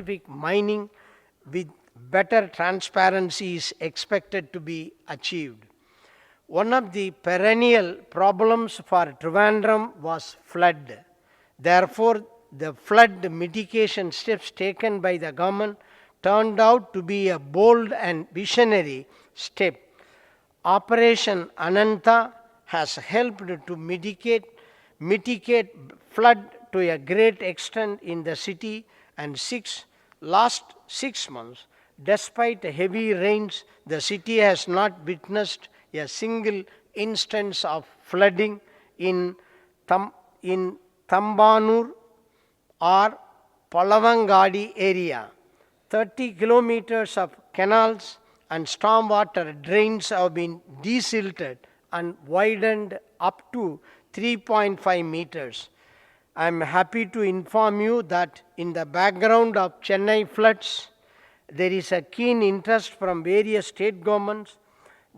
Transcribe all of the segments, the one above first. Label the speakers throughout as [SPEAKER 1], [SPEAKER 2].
[SPEAKER 1] scientific mining with better transparency is expected to be achieved. One of the perennial problems for Trivandrum was flood. Therefore, the flood mitigation steps taken by the government turned out to be a bold and visionary step. Operation Ananta has helped to mitigate flood to a great extent in the city, and last 6 months, despite heavy rains, the city has not witnessed a single instance of flooding in Tambanur or Palavangadi area. 30 kilometers of canals and stormwater drains have been desilted and widened up to 3.5 meters. I am happy to inform you that in the background of Chennai floods, there is a keen interest from various state governments,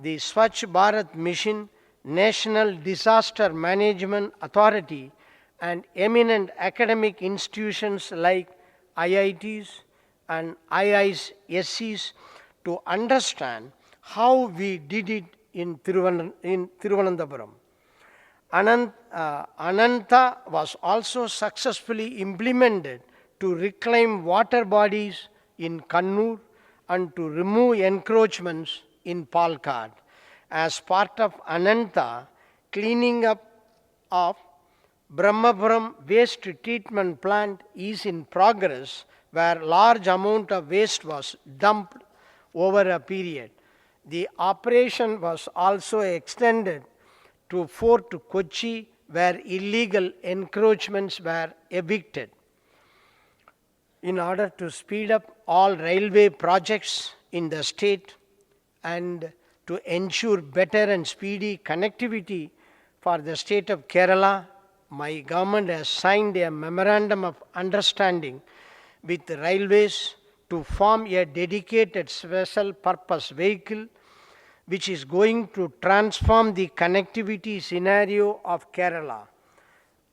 [SPEAKER 1] the Swachh Bharat Mission, National Disaster Management Authority, and eminent academic institutions like IITs and IISCs to understand how we did it in Thiruvananthapuram. Ananta was also successfully implemented to reclaim water bodies in Kannur and to remove encroachments in Palkad. As part of Ananta, cleaning up of Brahmapuram waste treatment plant is in progress, where large amount of waste was dumped over a period. The operation was also extended to Fort Kochi, where illegal encroachments were evicted. In order to speed up all railway projects in the state and to ensure better and speedy connectivity for the state of Kerala, my government has signed a memorandum of understanding with railways to form a dedicated special purpose vehicle which is going to transform the connectivity scenario of Kerala.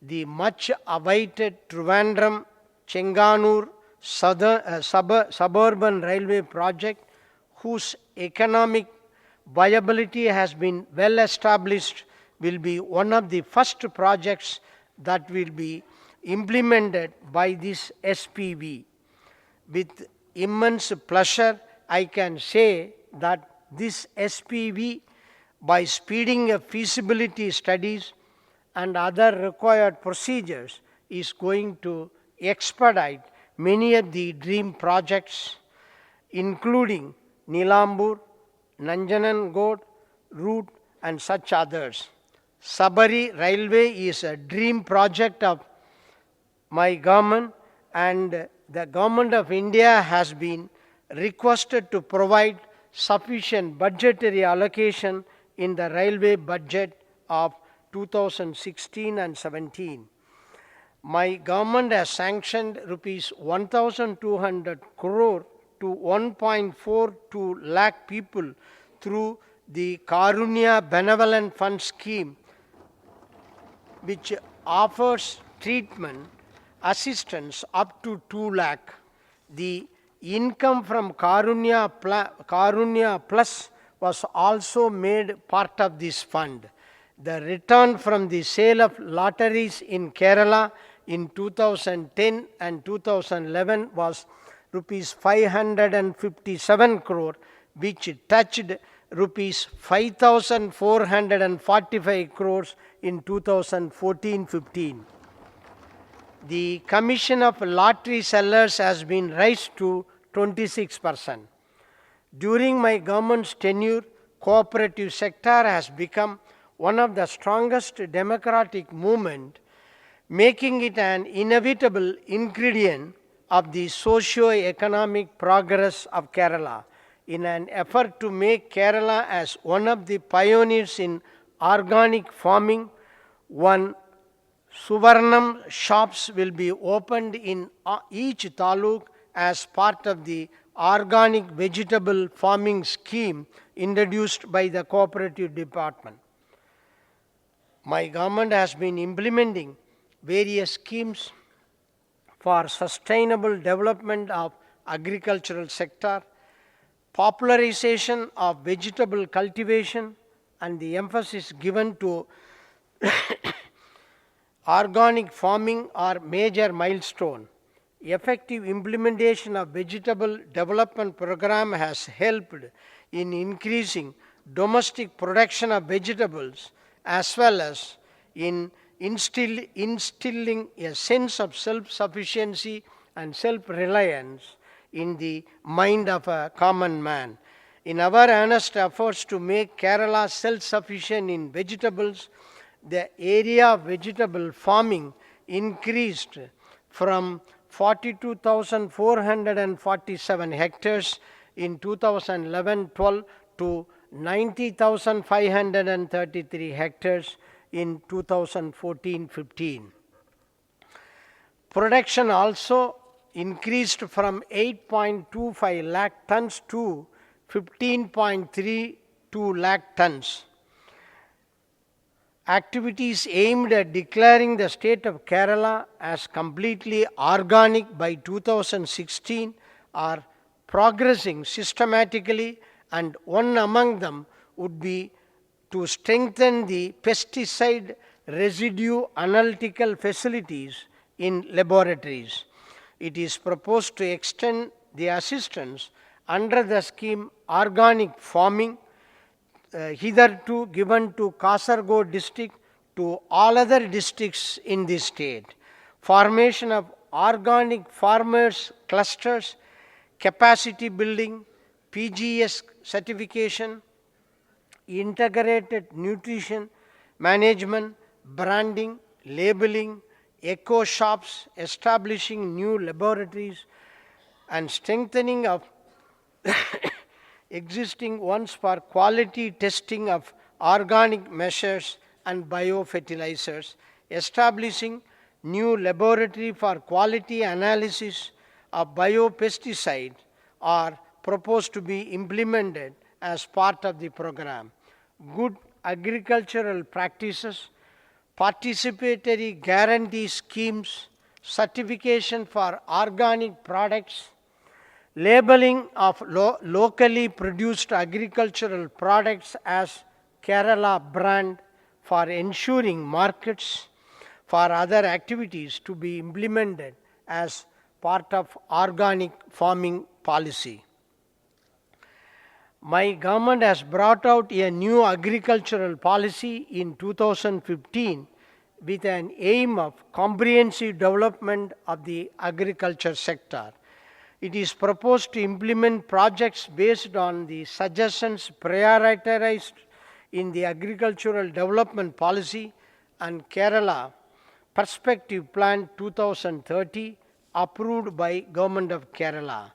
[SPEAKER 1] The much awaited Trivandrum Chenganur suburban railway project, whose economic viability has been well established, will be one of the first projects that will be implemented by this SPV. With immense pleasure, I can say that this SPV, by speeding up feasibility studies and other required procedures, is going to expedite many of the dream projects, including Nilambur, Nanjanangod route and such others. Sabari Railway is a dream project of my government, and the government of India has been requested to provide sufficient budgetary allocation in the railway budget of 2016 and 17. My government has sanctioned rupees 1,200 crore to 1.42 lakh people through the Karunya Benevolent Fund scheme, which offers treatment assistance up to 2 lakh. The income from Karunya Plus was also made part of this fund. The return from the sale of lotteries in Kerala in 2010 and 2011 was rupees 557 crore, which touched rupees 5,445 crores in 2014-15. The commission of lottery sellers has been raised to 26%. During my government's tenure, cooperative sector has become one of the strongest democratic movement, making it an inevitable ingredient of the socio-economic progress of Kerala. In an effort to make Kerala as one of the pioneers in organic farming, one Suvarnam shops will be opened in each taluk as part of the organic vegetable farming scheme introduced by the cooperative department. My government has been implementing various schemes for sustainable development of agricultural sector, popularization of vegetable cultivation, and the emphasis given to organic farming are major milestone. Effective implementation of vegetable development program has helped in increasing domestic production of vegetables as well as in instilling a sense of self-sufficiency and self-reliance in the mind of a common man. In our earnest efforts to make Kerala self-sufficient in vegetables, the area of vegetable farming increased from 42,447 hectares in 2011-12 to 90,533 hectares in 2014-15. Production also increased from 8.25 lakh tons to 15.32 lakh tons. Activities aimed at declaring the state of Kerala as completely organic by 2016 are progressing systematically, and one among them would be to strengthen the pesticide residue analytical facilities in laboratories. It is proposed to extend the assistance under the scheme Organic Farming hitherto given to Kasaragod district to all other districts in this state. Formation of organic farmers clusters, capacity building, PGS certification, integrated nutrition management, branding, labeling, eco shops, establishing new laboratories, and strengthening of existing ones for quality testing of organic measures and biofertilizers, establishing new laboratory for quality analysis of biopesticides are proposed to be implemented as part of the program. Good agricultural practices, participatory guarantee schemes, certification for organic products, labeling of locally produced agricultural products as Kerala brand for ensuring markets for other activities to be implemented as part of organic farming policy. My government has brought out a new agricultural policy in 2015 with an aim of comprehensive development of the agriculture sector. It is proposed to implement projects based on the suggestions prioritized in the Agricultural Development Policy and Kerala Perspective Plan 2030 approved by Government of Kerala.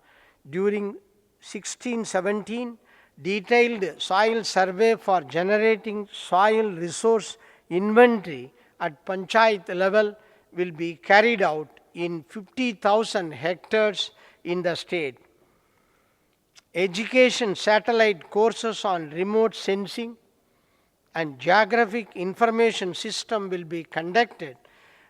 [SPEAKER 1] During 16-17, detailed soil survey for generating soil resource inventory at Panchayat level will be carried out in 50,000 hectares in the state. Education satellite courses on remote sensing and geographic information system will be conducted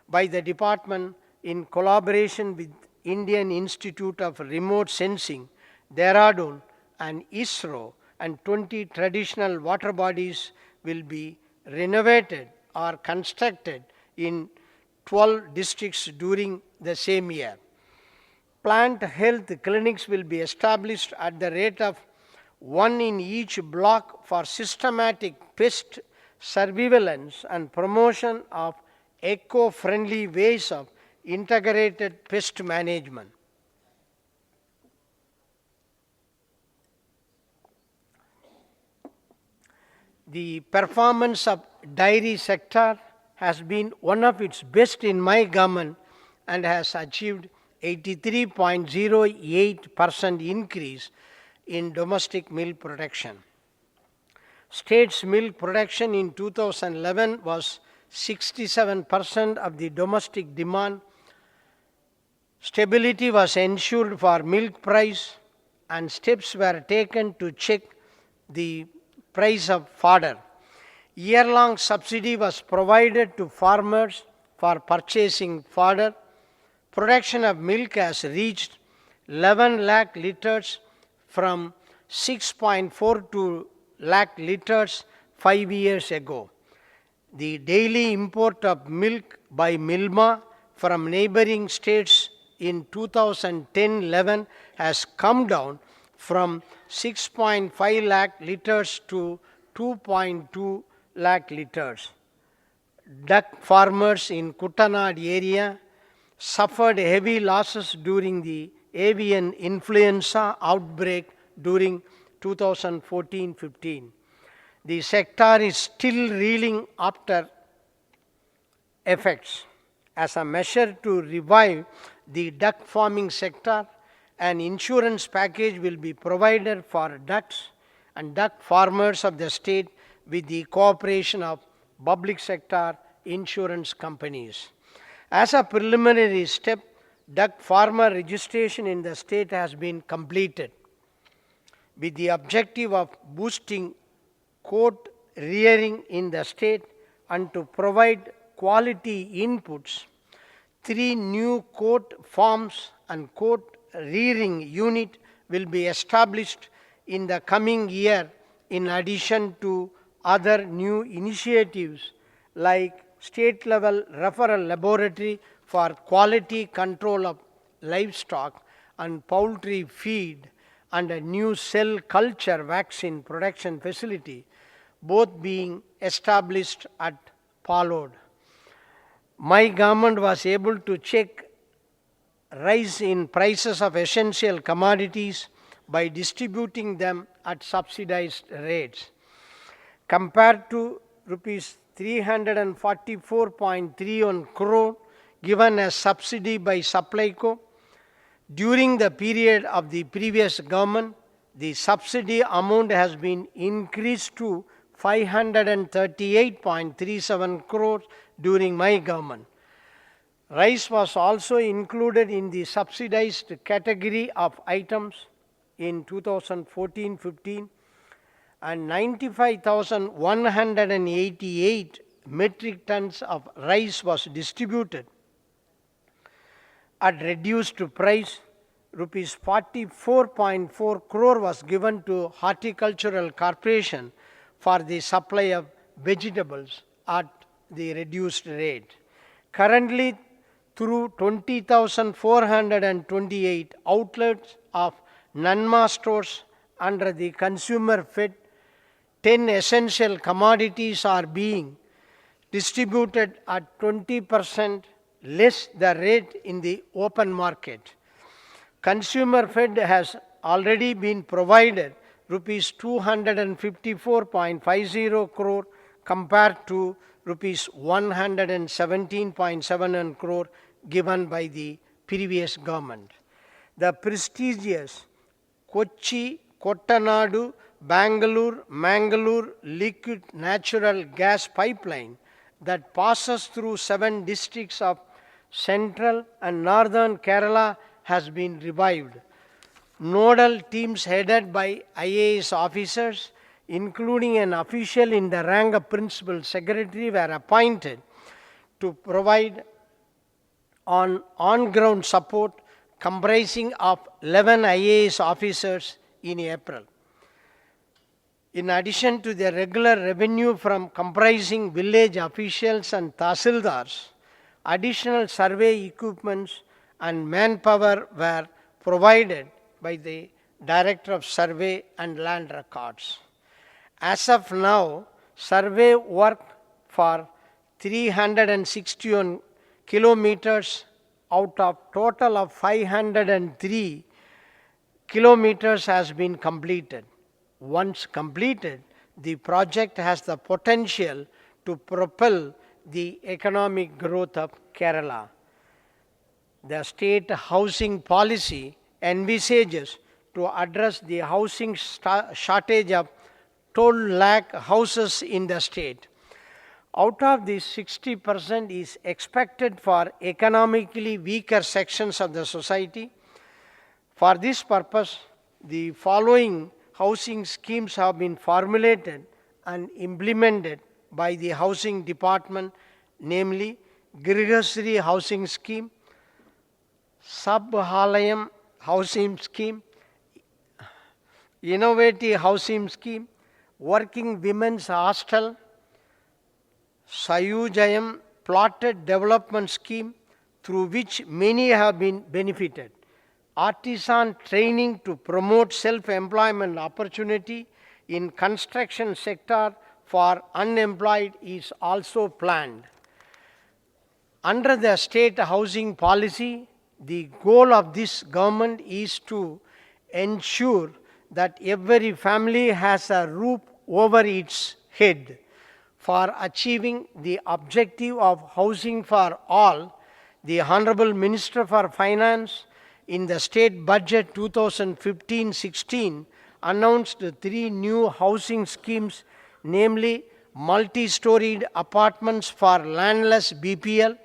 [SPEAKER 1] by the department in collaboration with Indian Institute of Remote Sensing, Dehradun, and ISRO, and 20 traditional water bodies will be renovated or constructed in 12 districts during the same year. Plant health clinics will be established at the rate of one in each block for systematic pest surveillance and promotion of eco-friendly ways of integrated pest management. The performance of dairy sector has been one of its best in my government and has achieved 83.08% increase in domestic milk production. State's milk production in 2011 was 67% of the domestic demand. Stability was ensured for milk price and steps were taken to check the price of fodder. Year-long subsidy was provided to farmers for purchasing fodder. Production of milk has reached 11 lakh liters from 6.42 lakh liters 5 years ago. The daily import of milk by Milma from neighboring states in 2010-11 has come down from 6.5 lakh liters to 2.2 lakh liters. Duck farmers in Kuttanad area suffered heavy losses during the avian influenza outbreak during 2014-15. The sector is still reeling after effects. As a measure to revive the duck farming sector, an insurance package will be provided for ducks and duck farmers of the state with the cooperation of public sector insurance companies. As a preliminary step, duck farmer registration in the state has been completed with the objective of boosting quote rearing in the state and to provide quality inputs. 3 new quote farms and quote rearing unit will be established in the coming year in addition to other new initiatives like state level referral laboratory for quality control of livestock and poultry feed and a new cell culture vaccine production facility, both being established at Palod. My government was able to check rise in prices of essential commodities by distributing them at subsidized rates. Compared to rupees 344.31 crore given as subsidy by Supplyco, during the period of the previous government, the subsidy amount has been increased to 538.37 crores during my government. Rice was also included in the subsidized category of items in 2014-15 and 95,188 metric tons of rice was distributed at reduced price. Rupees 44.4 crore was given to Horticultural Corporation for the supply of vegetables at the reduced rate. Currently, through 20,428 outlets of Nanma stores under the consumer fed, 10 essential commodities are being distributed at 20% less the rate in the open market. Consumer fed has already been provided rupees 254.50 crore compared to rupees 117.71 crore given by the previous government. The prestigious Kochi, Kottanadu, Bangalore, Mangalore liquid natural gas pipeline that passes through 7 districts of central and northern Kerala has been revived. Nodal teams headed by IAS officers, including an official in the rank of principal secretary, were appointed to provide on-ground support comprising of 11 IAS officers in April. In addition to the regular revenue from comprising village officials and tahsildars, additional survey equipments and manpower were provided by the Director of Survey and Land Records. As of now, survey work for 361 kilometers out of total of 503 kilometers has been completed. Once completed, the project has the potential to propel the economic growth of Kerala. The state housing policy envisages to address the housing shortage of 12 lakh houses in the state. Out of this, 60% is expected for economically weaker sections of the society. For this purpose, the following housing schemes have been formulated and implemented by the Housing Department, namely Grihasri Housing Scheme, Sabhalayam housing scheme, innovative housing scheme, working women's hostel, Sayujayam plotted development scheme through which many have been benefited. Artisan training to promote self-employment opportunity in construction sector for unemployed is also planned. Under the state housing policy, the goal of this government is to ensure that every family has a roof over its head. For achieving the objective of housing for all, the Honorable Minister for Finance in the State Budget 2015-16 announced 3 new housing schemes, namely multi-storied apartments for landless BPL,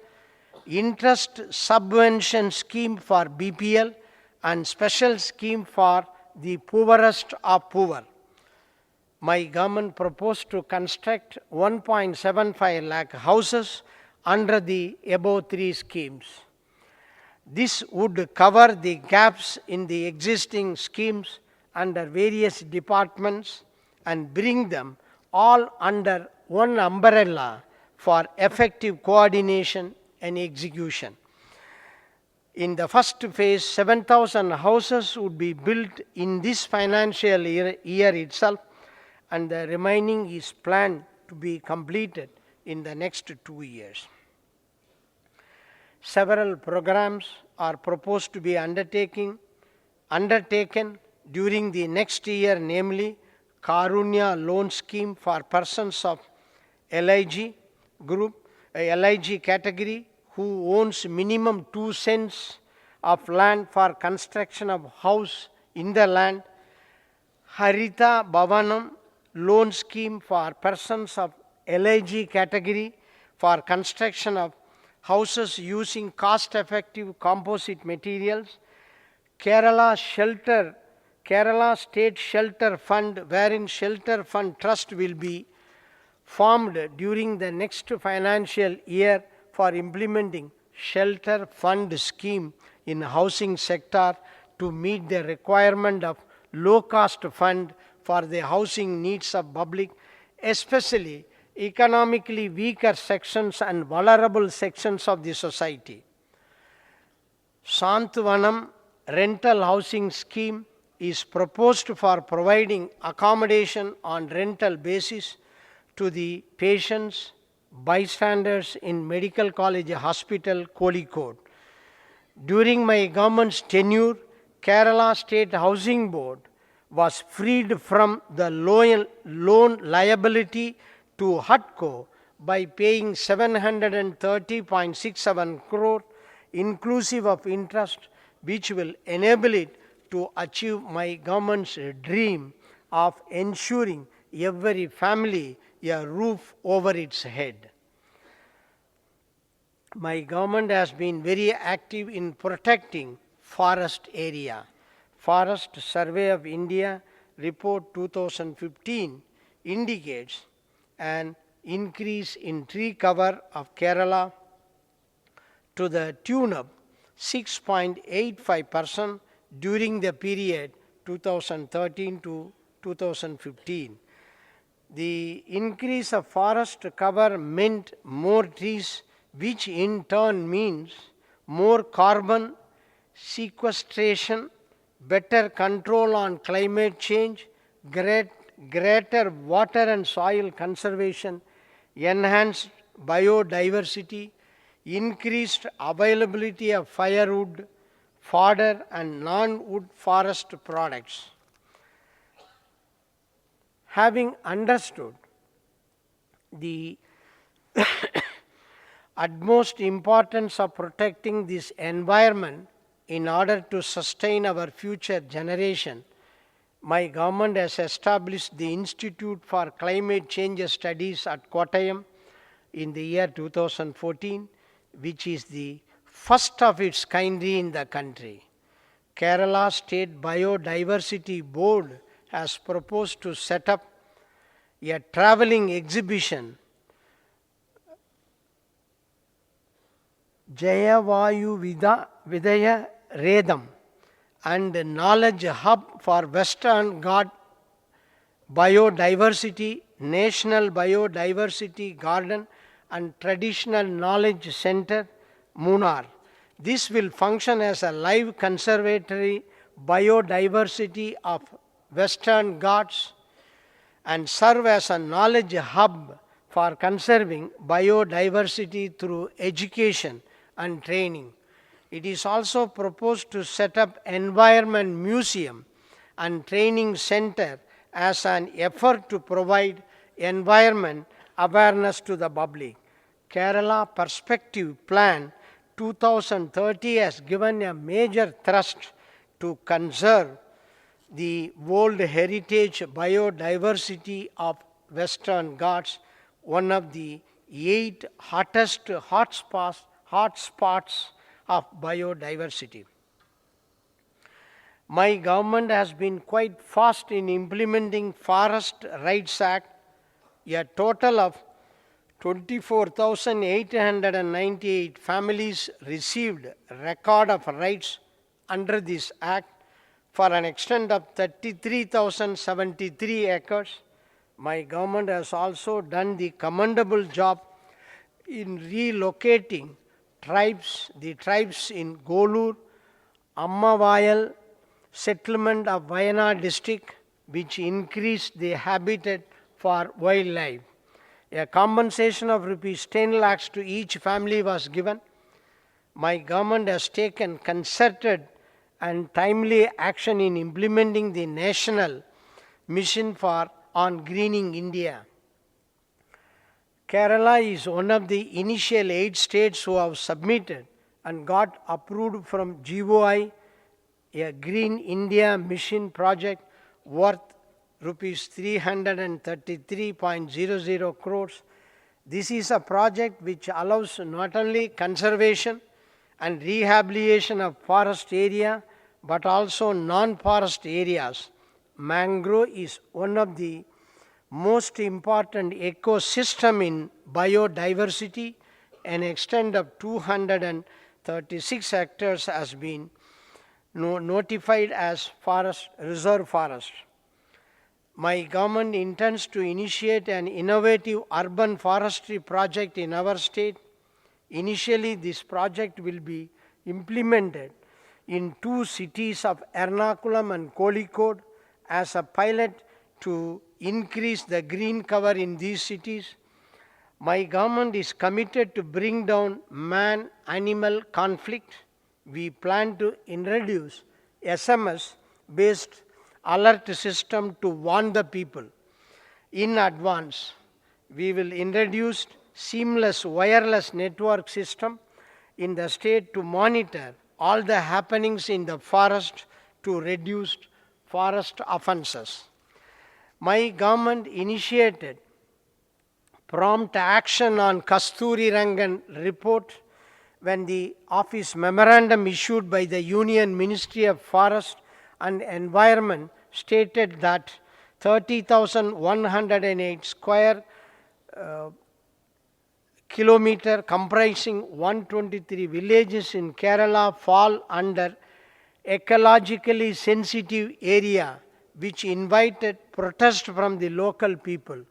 [SPEAKER 1] interest subvention scheme for BPL, and special scheme for the poorest of poor. My government proposed to construct 1.75 lakh houses under the above 3 schemes. This would cover the gaps in the existing schemes under various departments and bring them all under one umbrella for effective coordination and execution. In the first phase, 7,000 houses would be built in this financial year itself, and the remaining is planned to be completed in the next 2 years. Several programs are proposed to be undertaken during the next year, namely Karunya loan scheme for persons of LIG group, LIG category who owns minimum 2 cents of land for construction of house in the land, Harita Bhavanam loan scheme for persons of LIG category for construction of houses using cost-effective composite materials, Kerala State Shelter Fund, wherein Shelter Fund Trust will be formed during the next financial year for implementing Shelter Fund scheme in housing sector to meet the requirement of low-cost fund for the housing needs of public, especially economically weaker sections and vulnerable sections of the society. Santvanam rental housing scheme is proposed for providing accommodation on rental basis to the patients, bystanders in Medical College Hospital, Kozhikode. During my government's tenure, Kerala State Housing Board was freed from the loan liability to HUDCO by paying 730.67 crore inclusive of interest, which will enable it to achieve my government's dream of ensuring every family a roof over its head. My government has been very active in protecting forest area. Forest Survey of India Report 2015 indicates an increase in tree cover of Kerala to the tune of 6.85% during the period 2013 to 2015. The increase of forest cover meant more trees, which in turn means more carbon sequestration, better control on climate change, greater water and soil conservation, enhanced biodiversity, increased availability of firewood, fodder and non-wood forest products. Having understood the utmost importance of protecting this environment in order to sustain our future generation, my government has established the Institute for Climate Change Studies at Kottayam in the year 2014, which is the first of its kind in the country. Kerala State Biodiversity Board has proposed to set up a traveling exhibition, Jayavayu Vidaya Redam, and a knowledge hub for Western Ghat Biodiversity, National Biodiversity Garden and Traditional Knowledge Center, Munnar. This will function as a live conservatory biodiversity of Western Ghats and serve as a knowledge hub for conserving biodiversity through education and training. It is also proposed to set up environment museum and training center as an effort to provide environment awareness to the public. Kerala Perspective Plan 2030 has given a major thrust to conserve the World Heritage biodiversity of Western Ghats, one of the 8 hottest hotspots of biodiversity. My government has been quite fast in implementing Forest Rights Act. A total of 24,898 families received record of rights under this act for an extent of 33,073 acres. My government has also done the commendable job in relocating the tribes in Golur, Ammavayal settlement of Wayanad district, which increased the habitat for wildlife. A compensation of rupees 10 lakhs to each family was given. My government has taken concerted and timely action in implementing the national mission on greening India. Kerala is one of the initial 8 states who have submitted and got approved from GOI a Green India Mission project worth rupees 333.00 crores. This is a project which allows not only conservation and rehabilitation of forest area but also non-forest areas. Mangrove is one of the most important ecosystem in biodiversity. An extent of 236 hectares has been notified as reserve forest. My government intends to initiate an innovative urban forestry project in our state. Initially, this project will be implemented in 2 cities of Ernakulam and Kozhikode as a pilot to increase the green cover in these cities. My government is committed to bring down man-animal conflict. We plan to introduce SMS-based alert system to warn the people in advance. We will introduce seamless wireless network system in the state to monitor all the happenings in the forest to reduce forest offenses. My government initiated prompt action on Kasturi Rangan report when the office memorandum issued by the Union Ministry of Forest and Environment stated that 30,108 square kilometer comprising 123 villages in Kerala fall under ecologically sensitive area, which invited protest from the local people.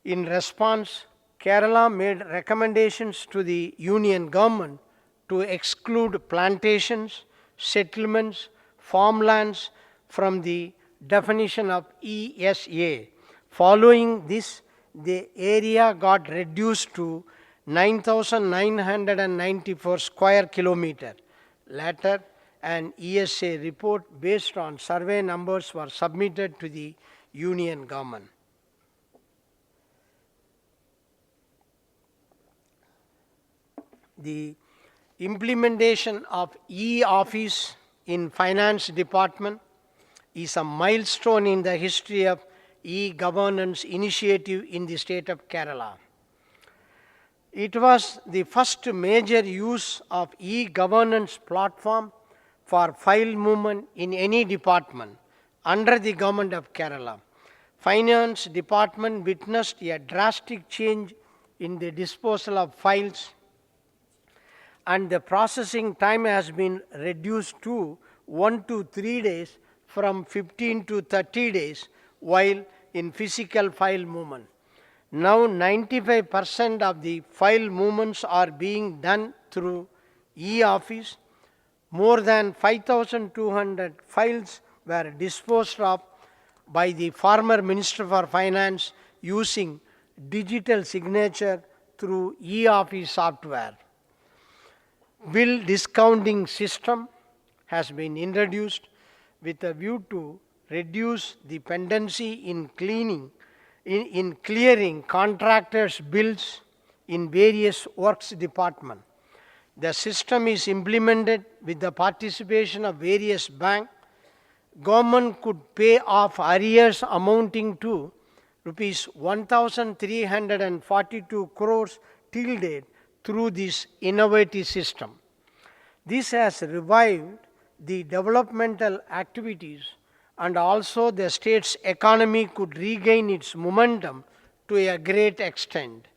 [SPEAKER 1] In response, Kerala made recommendations to the union government to exclude plantations, settlements, farmlands from the definition of ESA. Following this, the area got reduced to 9,994 square kilometer. Later, an ESA report based on survey numbers was submitted to the union government. The implementation of e-office in finance department is a milestone in the history of e-governance initiative in the state of Kerala. It was the first major use of e-governance platform for file movement in any department under the government of Kerala. Finance department witnessed a drastic change in the disposal of files, and the processing time has been reduced to 1 to 3 days from 15 to 30 days while in physical file movement. Now 95% of the file movements are being done through e-office. More than 5,200 files were disposed of by the former Minister for Finance using digital signature through e-office software. Bill discounting system has been introduced with a view to reduce the dependency in clearing contractors' bills in various works departments. The system is implemented with the participation of various banks. Government could pay off arrears amounting to rupees 1,342 crores till date through this innovative system. This has revived the developmental activities, and also the state's economy could regain its momentum to a great extent.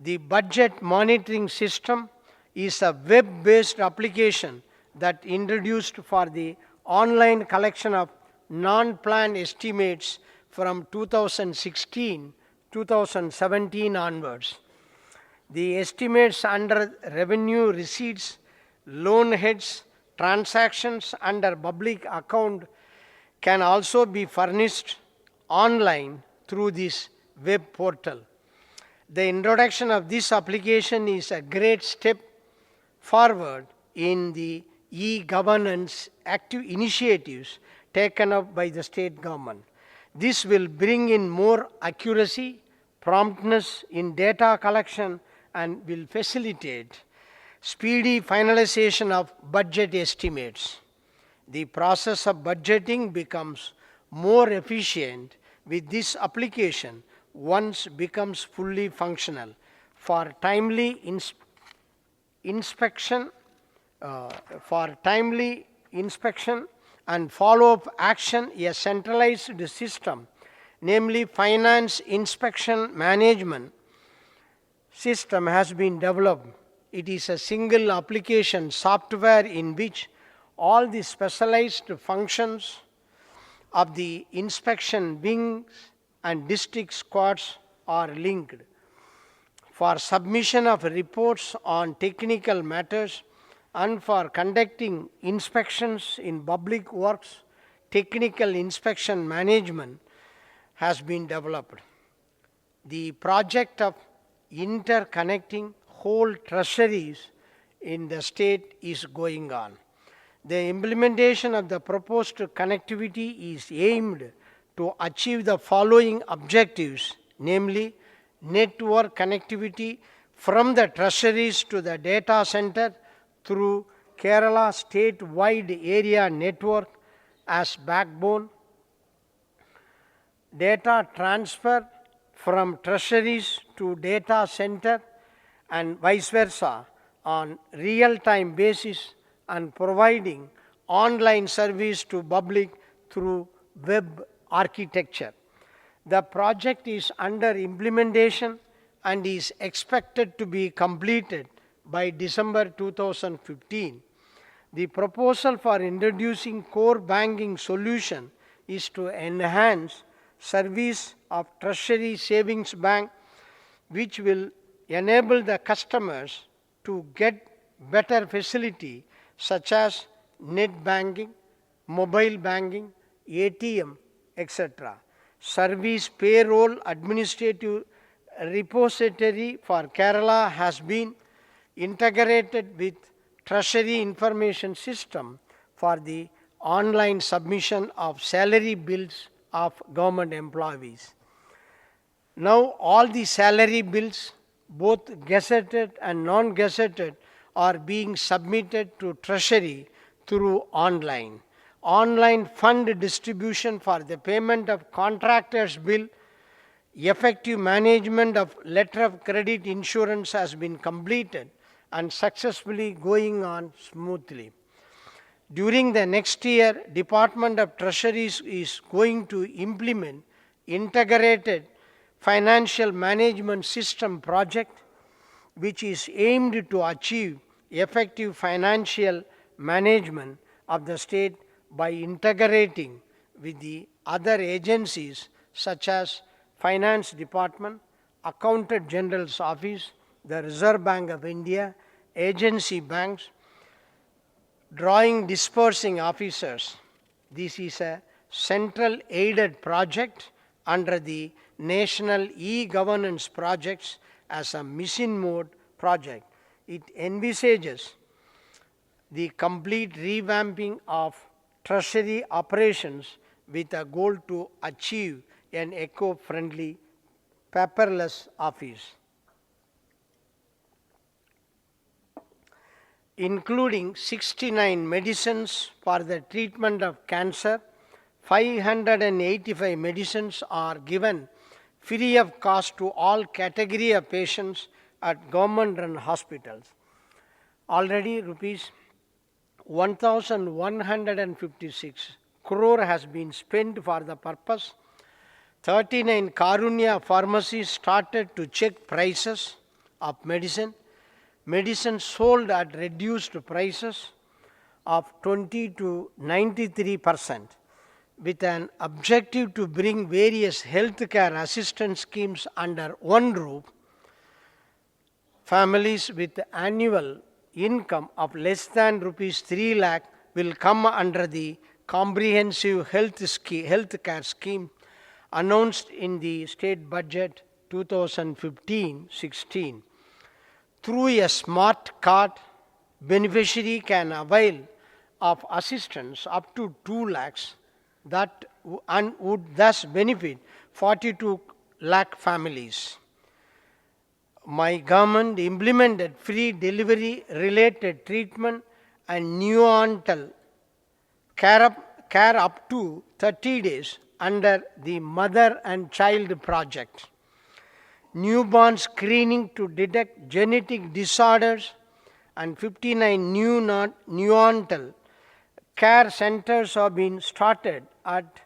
[SPEAKER 1] The budget monitoring system is a web-based application that introduced for the online collection of non-planned estimates from 2016-2017 onwards. The estimates under revenue receipts, loan heads, transactions under public account can also be furnished online through this web portal. The introduction of this application is a great step forward in the e-governance active initiatives taken up by the state government. This will bring in more accuracy, promptness in data collection, and will facilitate speedy finalization of budget estimates. The process of budgeting becomes more efficient with this application once becomes fully functional. For timely inspection and follow-up action, a centralized system, namely Finance Inspection Management System, has been developed. It is a single application software in which all the specialized functions of the inspection wings and district squads are linked. For submission of reports on technical matters and for conducting inspections in public works, technical inspection management has been developed. The project of interconnecting whole treasuries in the state is going on. The implementation of the proposed connectivity is aimed to achieve the following objectives, namely network connectivity from the treasuries to the data center through Kerala state-wide area network as backbone, data transfer from treasuries to data center and vice versa on real-time basis, and providing online service to public through web architecture. The project is under implementation and is expected to be completed by December 2015. The proposal for introducing core banking solution is to enhance service of Treasury Savings Bank, which will enable the customers to get better facility such as net banking, mobile banking, ATM, etc. Service payroll administrative repository for Kerala has been integrated with Treasury Information System for the online submission of salary bills of government employees. Now all the salary bills, both gazetted and non-gazetted, are being submitted to Treasury through online. Online fund distribution for the payment of contractors' bill, effective management of letter of credit insurance has been completed and successfully going on smoothly. During the next year, Department of Treasury is going to implement integrated financial management system project, which is aimed to achieve effective financial management of the state by integrating with the other agencies such as Finance Department, Accountant General's Office, the Reserve Bank of India, agency banks, drawing dispersing officers. This is a central aided project under the National E-Governance Projects as a mission mode project. It envisages the complete revamping of treasury operations with a goal to achieve an eco-friendly, paperless office, including 69 medicines for the treatment of cancer. 585 medicines are given free of cost to all category of patients at government-run hospitals. Already rupees 1,156 crore has been spent for the purpose. 39 Karunya pharmacies started to check prices of medicine. Medicine sold at reduced prices of 20 to 93%, with an objective to bring various healthcare assistance schemes under one roof. Families with annual income of less than rupees 3 lakh will come under the comprehensive healthcare scheme announced in the state budget 2015-16. Through a smart card, beneficiary can avail of assistance up to 2 lakhs and would thus benefit 42 lakh families. My government implemented free delivery related treatment and neonatal care up to 30 days under the Mother and Child Project. Newborn screening to detect genetic disorders, and 59 neonatal care centers have been started at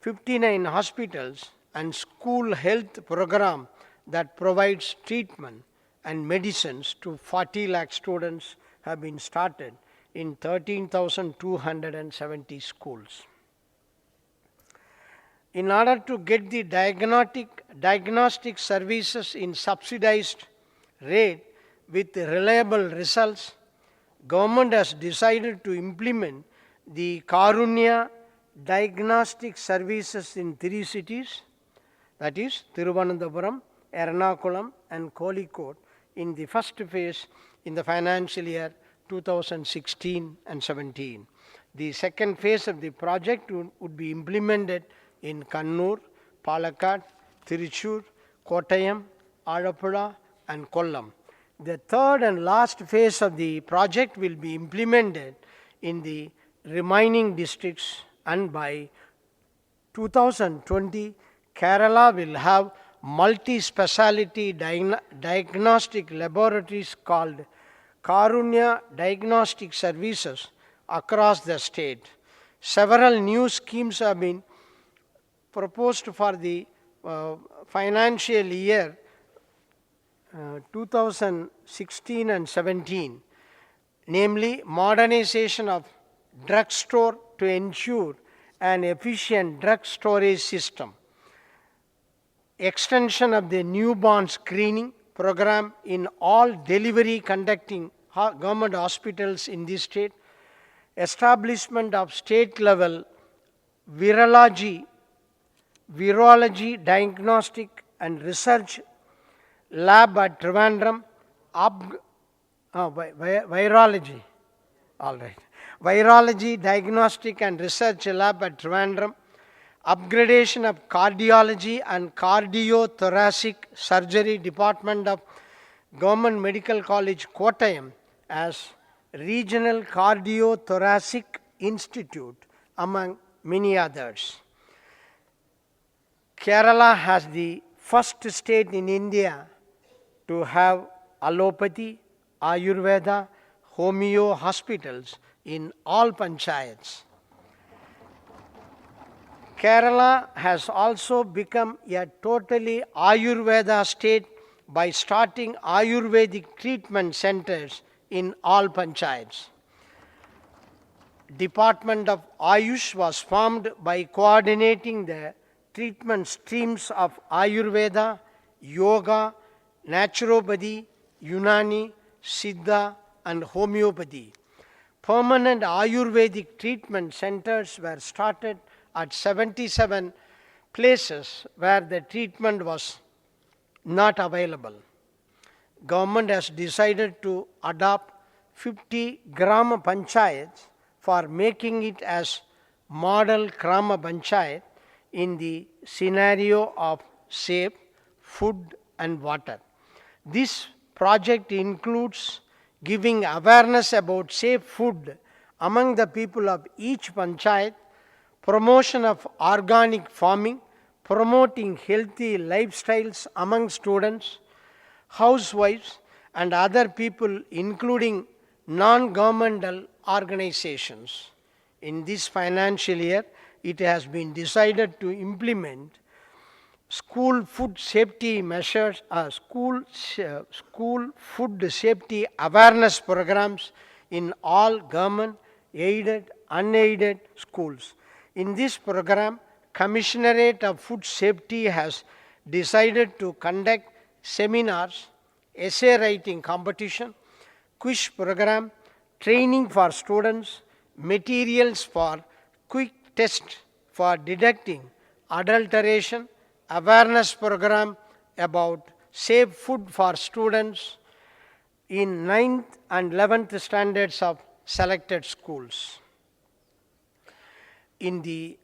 [SPEAKER 1] 59 hospitals, and school health program that provides treatment and medicines to 40 lakh students have been started in 13,270 schools. In order to get the diagnostic services in subsidized rate with reliable results, government has decided to implement the Karunya diagnostic services in 3 cities, that is Thiruvananthapuram, Ernakulam and Kozhikode, in the first phase in the financial year 2016 and 17. The second phase of the project would be implemented in Kannur, Palakkad, Tiruchur, Kottayam, Alappuzha and Kollam. The third and last phase of the project will be implemented in the remaining districts, and by 2020, Kerala will have multi-speciality diagnostic laboratories called Karunya Diagnostic Services across the state. Several new schemes have been proposed for the financial year 2016 and 17, namely modernization of drugstore to ensure an efficient drug storage system, extension of the newborn screening program in all delivery conducting government hospitals in this state, establishment of state level virology diagnostic and research lab at Trivandrum, virology, all right. Virology diagnostic and research lab at Trivandrum, upgradation of cardiology and cardiothoracic surgery department of Government Medical College Kottayam as Regional Cardiothoracic Institute, among many others. Kerala has the first state in India to have allopathy, Ayurveda, homeo hospitals in all panchayats. Kerala has also become a totally Ayurveda state by starting Ayurvedic treatment centers in all panchayats. Department of Ayush was formed by coordinating the treatment streams of Ayurveda, Yoga, Naturopathy, Unani, Siddha, and Homeopathy. Permanent Ayurvedic treatment centers were started at 77 places where the treatment was not available. Government has decided to adopt 50 Grama Panchayats for making it as model Grama Panchayat in the scenario of safe food and water. This project includes giving awareness about safe food among the people of each panchayat, promotion of organic farming, promoting healthy lifestyles among students, housewives, and other people, including non-governmental organizations. In this financial year, it has been decided to implement school food safety measures, school food safety awareness programs in all government, aided, unaided schools. In this program, Commissionerate of Food Safety has decided to conduct seminars, essay writing competition, quiz program, training for students, materials for quick test for detecting adulteration, awareness program about safe food for students in 9th and 11th standards of selected schools. In the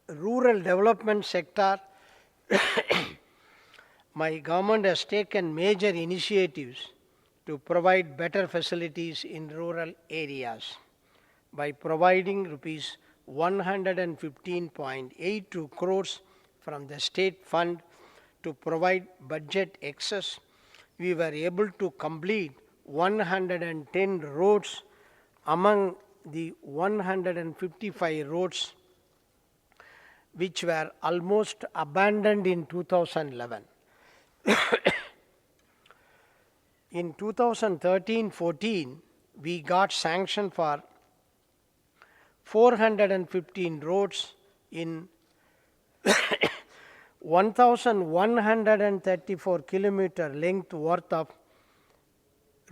[SPEAKER 1] rural development sector, my government has taken major initiatives to provide better facilities in rural areas by providing rupees 115.82 crores from the state fund to provide budget excess. We were able to complete 110 roads among the 155 roads which were almost abandoned in 2011. In 2013-14, we got sanction for 415 roads in 1,134 kilometer length worth of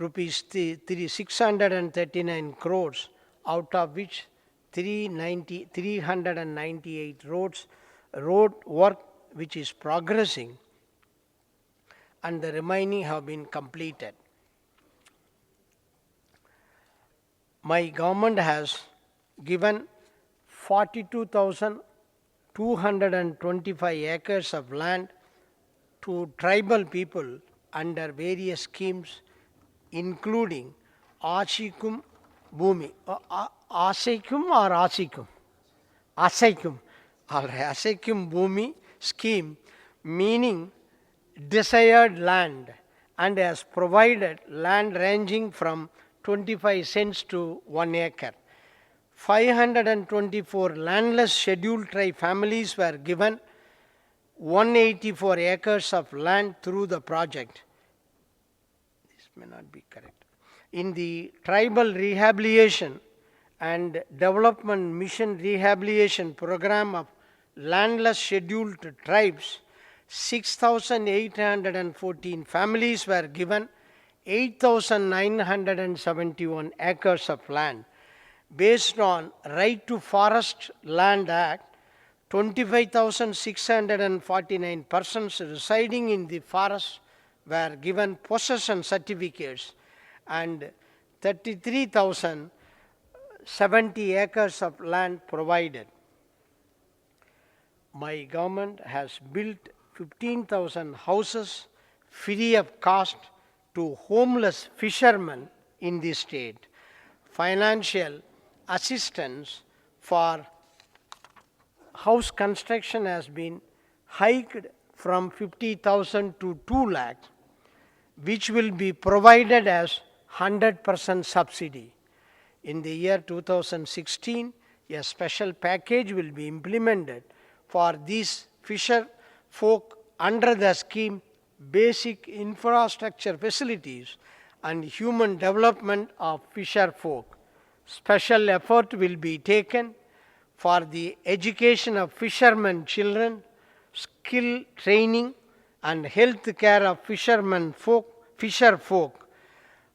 [SPEAKER 1] rupees 639 crores, out of which 398 road work which is progressing, and the remaining have been completed. My government has given 42,225 acres of land to tribal people under various schemes, including Ashikum Bhumi. Asaikum or Asikum? Asaikum. Asaikum Bhumi scheme, meaning desired land, and has provided land ranging from 25 cents to 1 acre. 524 landless scheduled tribe families were given 184 acres of land through the project. This may not be correct. In the tribal rehabilitation and development mission rehabilitation program of landless scheduled tribes, 6,814 families were given 8,971 acres of land. Based on Right to Forest Land Act, 25,649 persons residing in the forest were given possession certificates, and 33,070 acres of land provided. My government has built 15,000 houses free of cost to homeless fishermen in the state. Financial assistance for house construction has been hiked from 50,000 to 2 lakhs, which will be provided as 100% subsidy. In the year 2016, a special package will be implemented for these fisher folk under the scheme basic infrastructure facilities, and human development of fisher folk. Special effort will be taken for the education of fishermen children, skill training, and health care of fisher folk.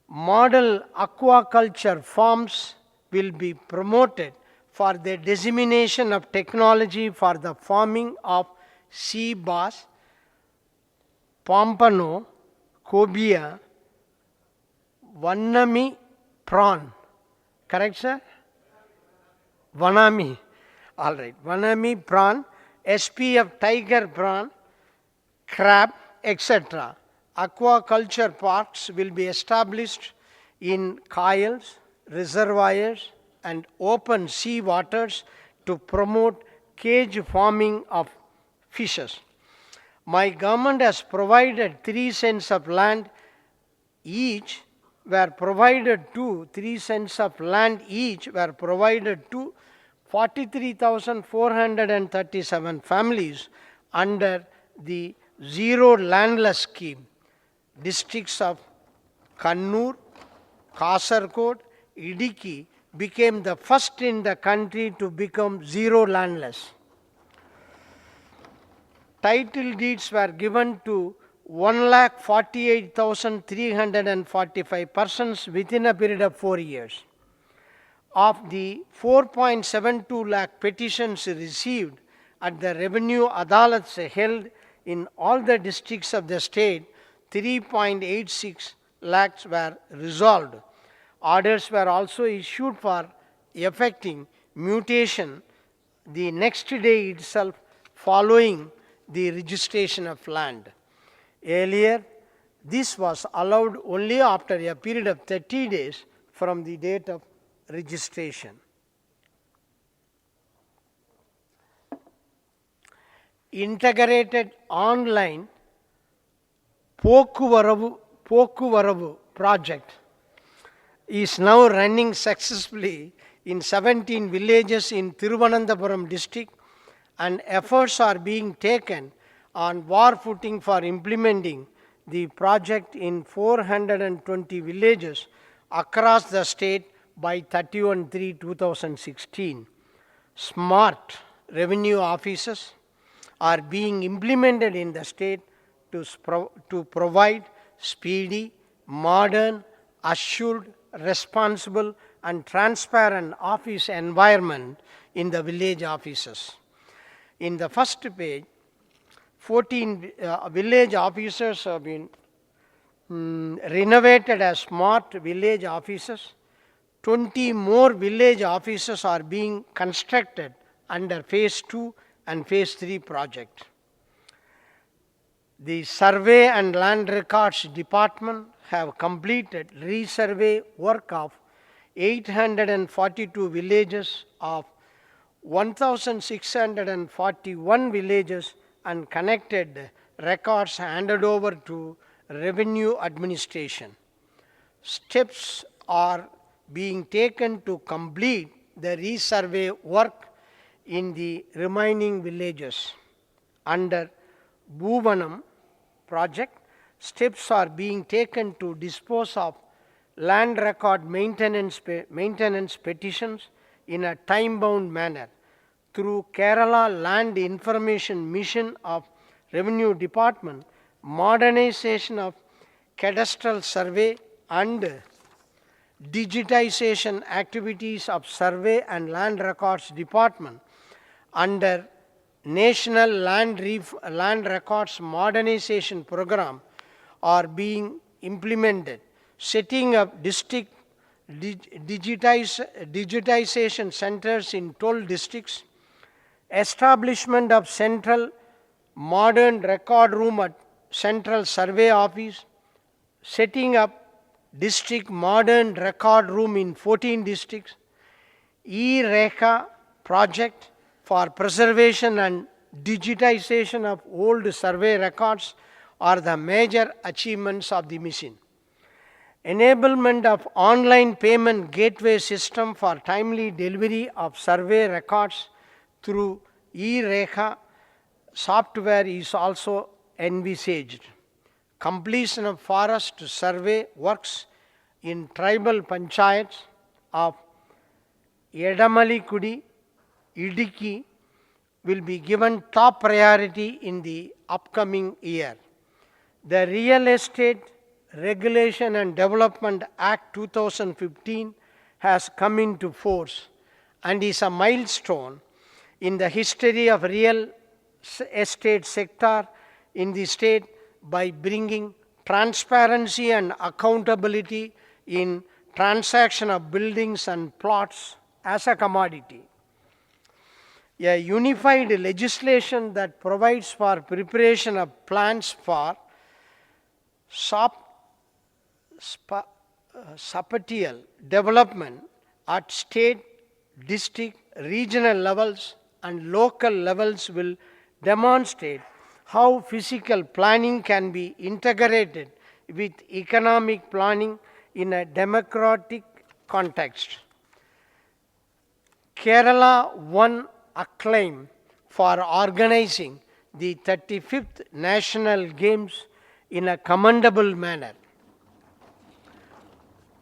[SPEAKER 1] Model aquaculture farms will be promoted for the dissemination of technology for the farming of sea bass, pompano, cobia, Vanami prawn. Correct, sir? Vanami. All right. Vanami prawn, SPF tiger prawn, crab, etc. Aquaculture parks will be established in kayals, reservoirs, and open sea waters to promote cage farming of fishes. My government has provided 3 cents of land each were provided to 3 cents of land each were provided to 43,437 families under the Zero Landless scheme. Districts of Kannur, Kasargod, Idiki became the first in the country to become zero landless. Title deeds were given to 1,48,345 persons within a period of 4 years. Of the 4.72 lakh petitions received at the revenue adalats held in all the districts of the state, 3.86 lakhs were resolved. Orders were also issued for effecting mutation the next day itself following the registration of land. Earlier, this was allowed only after a period of 30 days from the date of registration. Integrated online Pokuvaravu project is now running successfully in 17 villages in Thiruvananthapuram district, and efforts are being taken on war footing for implementing the project in 420 villages across the state by 31/3/2016. Smart revenue offices are being implemented in the state to provide speedy, modern, assured, responsible, and transparent office environment in the village offices. In the first page, 14 village officers have been renovated as smart village offices. 20 more village offices are being constructed under phase 2 and phase 3 project. The Survey and Land Records Department have completed resurvey work of 842 villages of 1,641 villages and connected records handed over to revenue administration. Steps are being taken to complete the resurvey work in the remaining villages. Under Bhuvanam project, steps are being taken to dispose of land record maintenance petitions in a time-bound manner through Kerala Land Information Mission of Revenue Department, modernization of cadastral survey and digitization activities of Survey and Land Records Department under National Land Records Modernization Program are being implemented. Setting up district digitization centers in 12 districts, establishment of central modern record room at Central Survey Office, setting up district modern record room in 14 districts, E-Rekha project for preservation and digitization of old survey records are the major achievements of the mission. Enablement of online payment gateway system for timely delivery of survey records through E-Rekha software is also envisaged. completion of forest survey works in tribal panchayats of Edamalikudi, Idiki will be given top priority in the upcoming year. The Real Estate Regulation and Development Act 2015 has come into force and is a milestone in the history of real estate sector in the state by bringing transparency and accountability in transaction of buildings and plots as a commodity. A unified legislation that provides for preparation of plans for spatial development at state, district, regional levels and local levels will demonstrate how physical planning can be integrated with economic planning in a democratic context. Kerala won acclaim for organizing the 35th National Games in a commendable manner.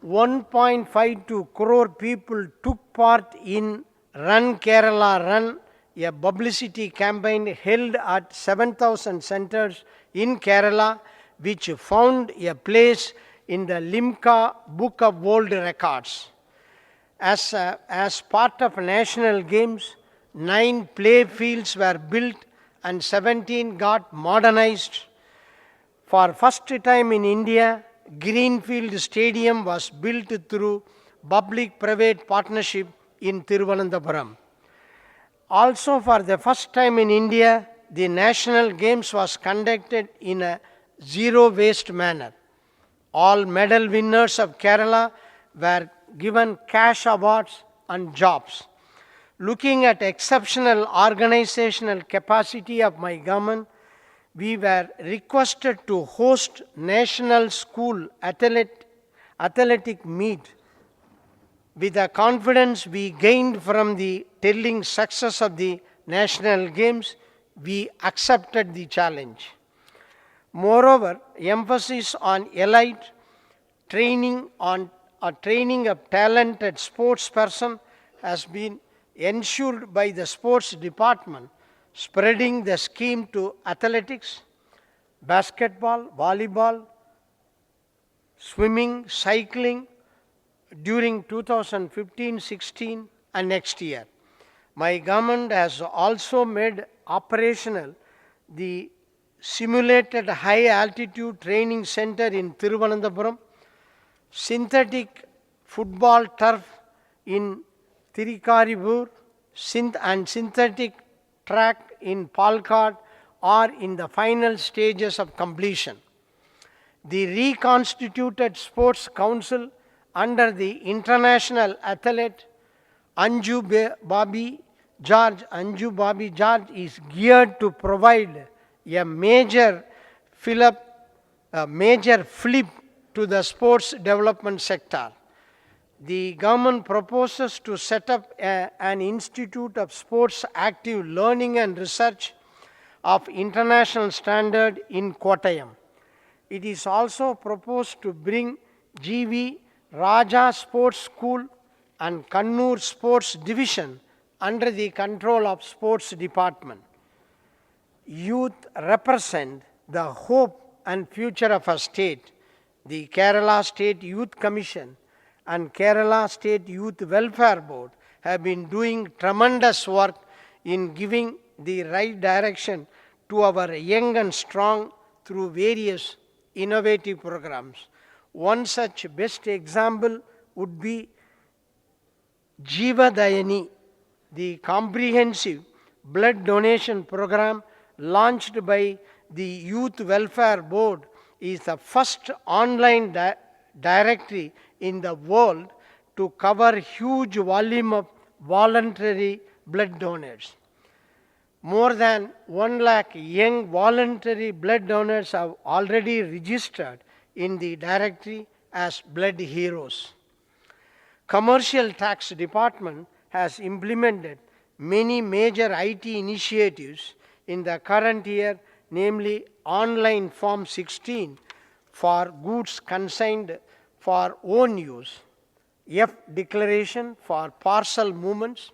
[SPEAKER 1] 1.52 crore people took part in Run Kerala Run, a publicity campaign held at 7,000 centers in Kerala, which found a place in the Limca Book of World Records. As part of National Games, 9 play fields were built and 17 got modernized. For first time in India, Greenfield Stadium was built through public-private partnership in Thiruvananthapuram. Also for the first time in India, the National Games was conducted in a zero-waste manner. All medal winners of Kerala were given cash awards and jobs. Looking at exceptional organizational capacity of my government, we were requested to host National School Athletic Meet. With the confidence we gained from the telling success of the National Games, we accepted the challenge. Moreover, emphasis on elite training of talented sports person has been ensured by the sports department, spreading the scheme to athletics, basketball, volleyball, swimming, cycling during 2015-16 and next year. My government has also made operational the simulated high altitude training center in Thiruvananthapuram, synthetic football turf in Thirikarivur, and synthetic track in Palkad are in the final stages of completion. The reconstituted Sports Council under the international athlete Anju Babi George is geared to provide a major flip to the sports development sector. The government proposes to set up an institute of sports active learning and research of international standard in Kottayam. It is also proposed to bring G.V. Raja Sports School and Kannur Sports Division under the control of Sports Department. Youth represent the hope and future of our state. The Kerala State Youth Commission and Kerala State Youth Welfare Board have been doing tremendous work in giving the right direction to our young and strong through various innovative programs. One such best example would be Jiva Dayani, the comprehensive blood donation program launched by the Youth Welfare Board is the first online directory in the world to cover huge volume of voluntary blood donors. More than 1 lakh young voluntary blood donors have already registered in the directory as blood heroes. Commercial Tax Department has implemented many major IT initiatives in the current year, namely Online Form 16 for goods consigned for own use, F declaration for parcel movements,